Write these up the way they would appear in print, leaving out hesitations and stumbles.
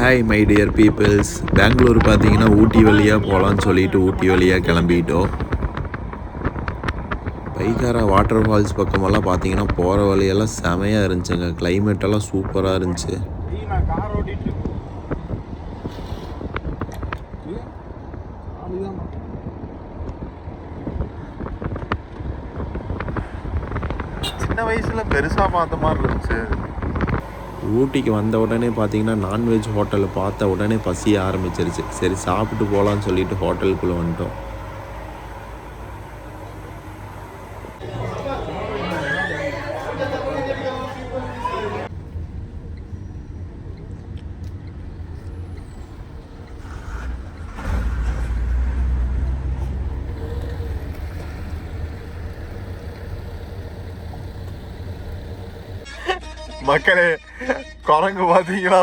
Hi my dear peoples. Bangalore பார்த்தீங்கன்னா ஊட்டி வழியாக போகலான்னு சொல்லிட்டு ஊட்டி வழியாக கிளம்பிட்டோம். பைக்காரா வாட்டர் ஃபால்ஸ் பக்கமெல்லாம் பார்த்தீங்கன்னா போகிற வழியெல்லாம் செமையாக இருந்துச்சுங்க. கிளைமேட்டெல்லாம் சூப்பராக இருந்துச்சு. சின்ன வயசில் பெருசாக பார்த்த மாதிரி இருந்துச்சு. ஊட்டிக்கு வந்த உடனே பார்த்தீங்கன்னா நான்வெஜ் ஹோட்டலில் பார்த்த உடனே பசிய ஆரம்பிச்சிருச்சு. சரி சாப்பிட்டு போகலான்னு சொல்லிட்டு ஹோட்டலுக்குள்ளே வந்துட்டோம். மக்களே, குரங்கு பார்த்தீங்களா?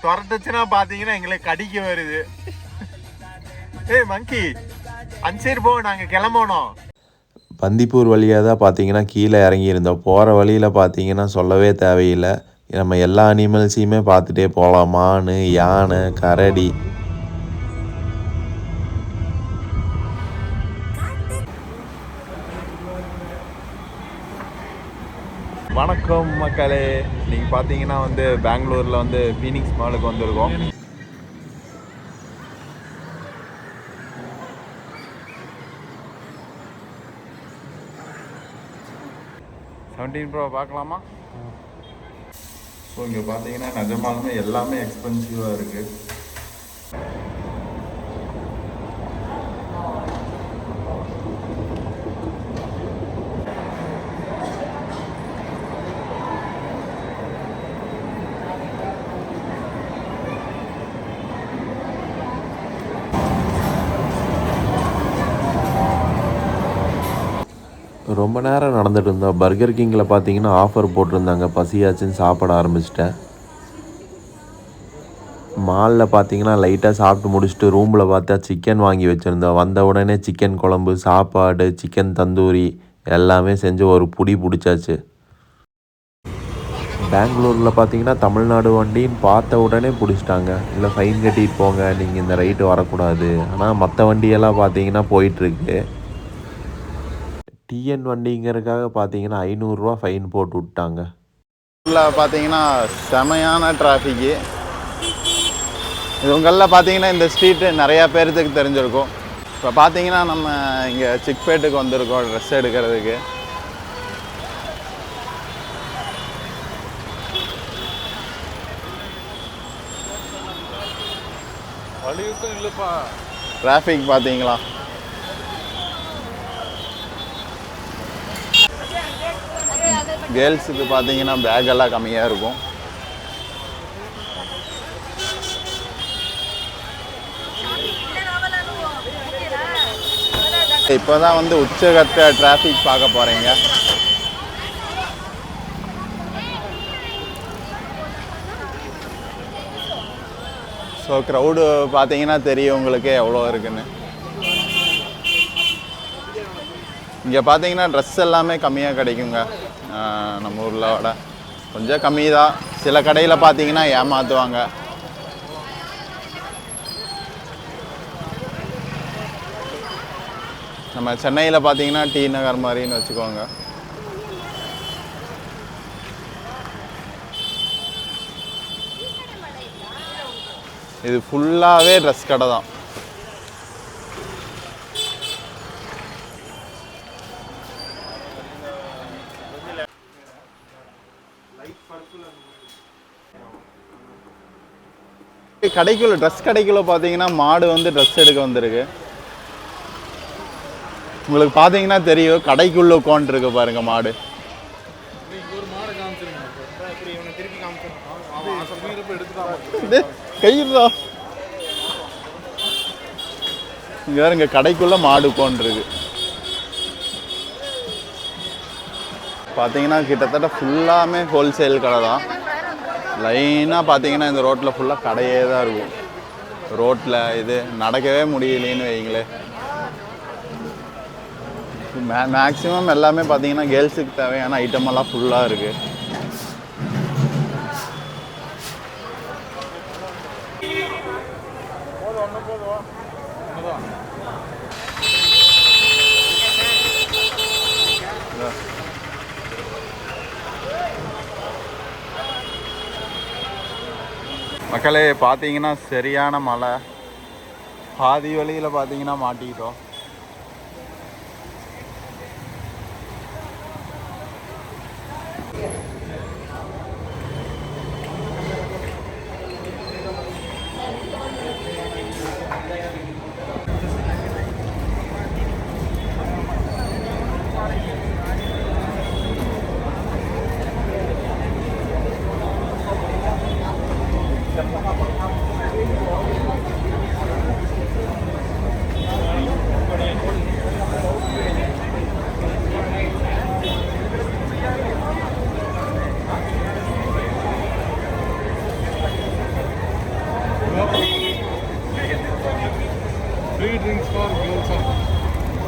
துரட்டுச்சுன்னா பார்த்தீங்கன்னா எங்களை கடிக்க வருது. ஏய் மங்கி, அந்த சைடு போ, நாங்கள் கிளம்பணும். பந்திப்பூர் வழியாக தான் பார்த்தீங்கன்னா கீழே இறங்கியிருந்தோம். போகிற வழியில் பார்த்தீங்கன்னா சொல்லவே தேவையில்லை. நம்ம எல்லா அனிமல்ஸையுமே பார்த்துட்டே போகலாம். மான், யானை, கரடி. வணக்கம் மக்களே, நீங்கள் பார்த்தீங்கன்னா பெங்களூரில் ஃபீனிக்ஸ் மாலுக்கு வந்திருக்கோம். Pro பார்க்கலாமா? ஸோ இங்கே பார்த்தீங்கன்னா நிஜமாலுமே எல்லாமே எக்ஸ்பென்சிவாக இருக்குது. ரொம்ப நேரம் நடந்துட்டு இருந்தோம். பர்கர் கிங்கில் பார்த்தீங்கன்னா ஆஃபர் போட்டிருந்தாங்க. பசியாச்சுன்னு சாப்பிட ஆரம்பிச்சிட்டேன். மாலில் பார்த்தீங்கன்னா லைட்டாக சாப்பிட்டு முடிச்சுட்டு ரூமில் பார்த்தா சிக்கன் வாங்கி வச்சுருந்தோம். வந்த உடனே சிக்கன் குழம்பு, சாப்பாடு, சிக்கன் தந்தூரி எல்லாமே செஞ்சு ஒரு புடி பிடிச்சாச்சு. பெங்களூரில் பார்த்தீங்கன்னா தமிழ்நாடு வண்டின்னு பார்த்த உடனே பிடிச்சிட்டாங்க. இல்லை ஃபைன் கட்டிட்டு போங்க, நீங்கள் இந்த ரைட்டு வரக்கூடாது. ஆனால் மற்ற வண்டியெல்லாம் பார்த்தீங்கன்னா போயிட்டுருக்கு. டிஎன் வண்டிங்கிறதுக்காக பார்த்தீங்கன்னா 500 ரூபா ஃபைன் போட்டு விட்டாங்க. பார்த்தீங்கன்னா செமையான டிராஃபிக்கு. இவங்களில் பார்த்தீங்கன்னா இந்த ஸ்ட்ரீட்டு நிறையா பேர்த்துக்கு தெரிஞ்சிருக்கும். இப்போ பார்த்தீங்கன்னா நம்ம இங்கே சிக்பேட்டுக்கு வந்திருக்கோம் ட்ரெஸ் எடுக்கிறதுக்கு. வழியுக்கும் இல்லைப்பா, டிராஃபிக் பார்த்தீங்களா? கேர்ள்ஸுக்கு பார்த்தீங்கன்னா பேக் எல்லாம் கம்மியாக இருக்கும். இப்போ தான் உச்சகட்ட டிராஃபிக் பார்க்க போகிறீங்க. ஸோ க்ரௌடு பார்த்தீங்கன்னா தெரியும் உங்களுக்கு எவ்வளோ இருக்குன்னு. இங்கே பார்த்தீங்கன்னா ட்ரெஸ் எல்லாமே கம்மியாக கிடைக்குங்க. நம்ம ஊரில் விட கொஞ்சம் கம்மி தான். சில கடையில் பார்த்தீங்கன்னா ஏமாற்றுவாங்க. நம்ம சென்னையில் பார்த்தீங்கன்னா டி நகர் மாதிரின்னு வச்சுக்கோங்க. இது ஃபுல்லாகவே ட்ரெஸ் கடை தான். கடைக்குள்ள ட்ரெஸ் கடைக்குள்ள பார்த்தீங்கன்னா மாடு ட்ரெஸ் எடுக்க வந்திருக்கு. உங்களுக்கு பார்த்தீங்கன்னா தெரியும், கடைக்குள்ள உட்காந்துருக்கு பாருங்க மாடு. கையிடா இங்கே வேறு, இங்கே கடைக்குள்ள மாடு உட்காந்துருக்கு. பார்த்தீங்கன்னா கிட்டத்தட்ட ஃபுல்லாமே ஹோல்சேல் கடை தான். லைனாக பார்த்தீங்கன்னா இந்த ரோட்டில் ஃபுல்லாக கடையே தான் இருக்கும். ரோட்டில் இது நடக்கவே முடியலேன்னு வைங்களே. மேக்ஸிமம் எல்லாமே பார்த்தீங்கன்னா கேர்ள்ஸுக்கு தேவையான ஐட்டமெல்லாம் ஃபுல்லாக இருக்குது. மக்களே பார்த்தீங்கன்னா சரியான மழை. பாதி வழியில் பார்த்தீங்கன்னா மாட்டிக்கிட்டோம்.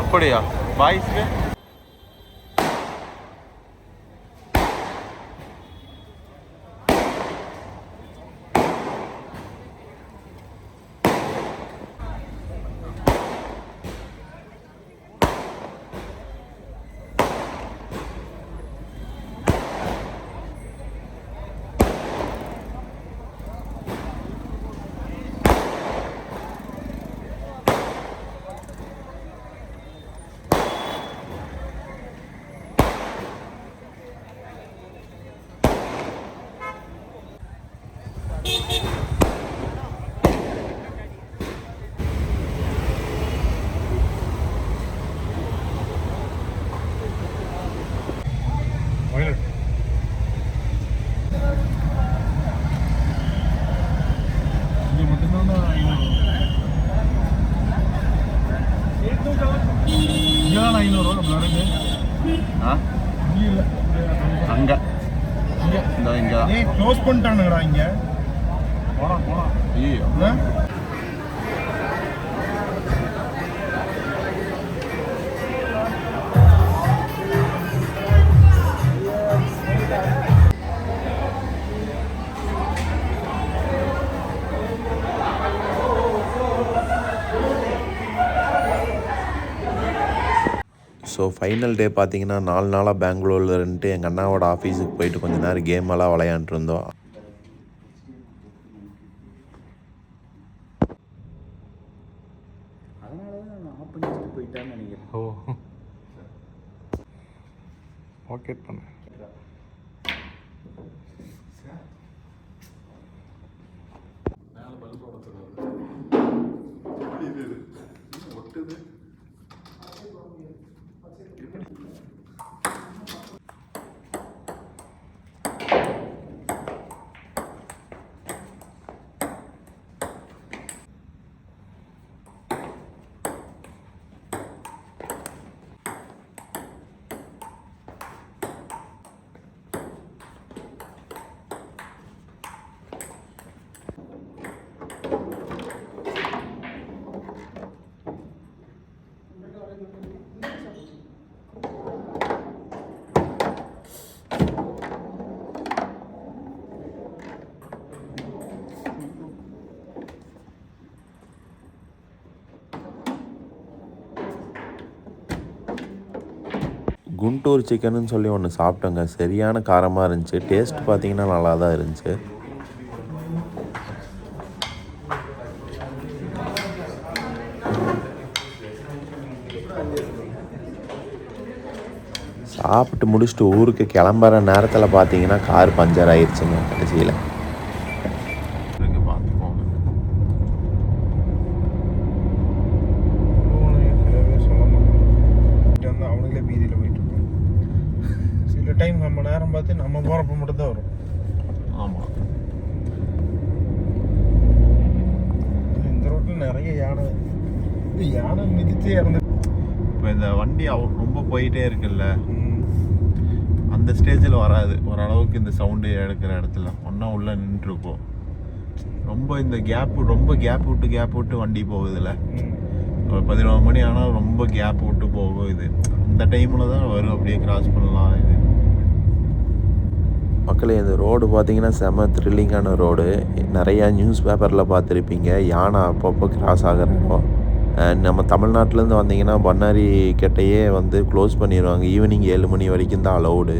அப்படியா பாய்ஸ்க்கு? அங்கே இந்த இங்கே க்ளோஸ் பண்ணிட்டானுங்கடா இங்கே. போலாம் போலாம். ஐயோ ஸோ ஃபைனல் டே பார்த்தீங்கன்னா 4 நாளாக பெங்களூரில் இருந்துட்டு எங்கள் அண்ணாவோட ஆஃபீஸுக்கு போயிட்டு கொஞ்சம் நேரம் கேம் எல்லாம் விளையாண்டுட்டு இருந்தோம். ஓ பாக்கெட் பண்ண குண்டூர் சிக்கன்னு சொல்லி ஒன்று சாப்பிட்டோங்க. சரியான காரமாக இருந்துச்சு. டேஸ்ட் பார்த்தீங்கன்னா நல்லா தான் இருந்துச்சு. சாப்பிட்டு முடிச்சுட்டு ஊருக்கு கிளம்புற நேரத்தில் பார்த்தீங்கன்னா கார் பஞ்சர் ஆயிடுச்சுங்க கடைசியில். டைம் நம்ம நேரம் பார்த்து நம்ம போகிறப்ப மட்டும் தான் வரும். ஆமாம், இந்த ரோட்டில் நிறைய யானை மிதித்து இறந்து. இப்போ இந்த வண்டி ரொம்ப போயிட்டே இருக்குல்ல, அந்த ஸ்டேஜில் வராது. ஓரளவுக்கு இந்த சவுண்டு எடுக்கிற இடத்துல ஒன்றா உள்ளே நின்றுருக்கோம். ரொம்ப இந்த ரொம்ப கேப் விட்டு வண்டி போகுதுல்ல. ஒரு 11 மணி ஆனால் ரொம்ப கேப் விட்டு போகும். இது இந்த டைமில் தான் வரும், அப்படியே கிராஸ் பண்ணலாம். இது மக்களே இந்த ரோடு பார்த்தீங்கன்னா செம த்ரில்லிங்கான ரோடு. நிறையா நியூஸ் பேப்பரில் பார்த்துருப்பீங்க யானை அப்பப்போ கிராஸ் ஆகிற இடம். நம்ம தமிழ்நாட்டிலேருந்து வந்தீங்கன்னா பண்ணாரி கிட்டையே வந்து க்ளோஸ் பண்ணிடுவாங்க. ஈவினிங் 7 மணி வரைக்கும் தான் அலௌடு.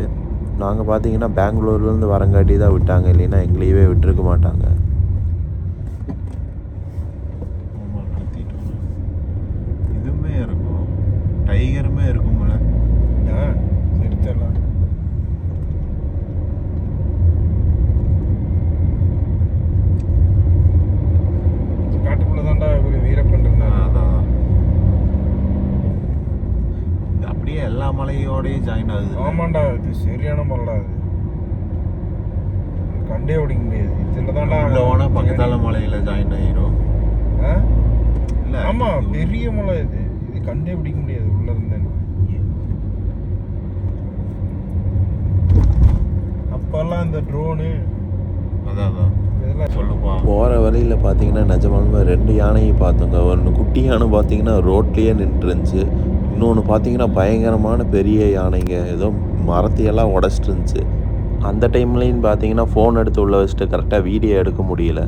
நாங்கள் பார்த்தீங்கன்னா பெங்களூர்லேருந்து வரங்காட்டி தான் விட்டாங்க, இல்லைன்னா எங்களையவே விட்டுருக்க மாட்டாங்க. ஆமா, கத்திட்டோம். இதுவுமே இருக்கும், டைகருமே இருக்கும்ல. எடுத்துடலாம். காட்டுக்குள்ள தான்டா ஒரு வீரப்பன் இருந்தாரு. அதான் இது அப்படியே எல்லா மலையோடையும் ஜாயின் ஆகுது. ஆமாண்டா, இது சரியான மலைடா அது. இது கண்டே பிடிக்க முடியாது. இதுல தான்டா உள்ள போனா பக்கத்தால மலையில ஜாயின் ஆயிரும். ஆ? இல்ல ஆமா, பெரிய மலை இது. இது கண்டே பிடிக்க முடியாது உள்ள இருந்தேன்னு. அப்பெல்லாம் இந்த ட்ரோனு அதான் இதெல்லாம் சொல்லுப்பா. போகிற வழியில் பார்த்தீங்கன்னா நிஜமாலுமே 2 யானையும் பார்த்தோங்க. ஒன்று குட்டி யானை பார்த்தீங்கன்னா ரோட்லேயே நின்றுருந்துச்சு. இன்னொன்று பார்த்தீங்கன்னா பயங்கரமான பெரிய யானைங்க, ஏதோ மரத்தையெல்லாம் உடச்சிட்டு இருந்துச்சு. அந்த டைம்லேயும் பார்த்தீங்கன்னா ஃபோன் எடுத்து உள்ள வச்சுட்டு கரெக்டாக வீடியோ எடுக்க முடியல.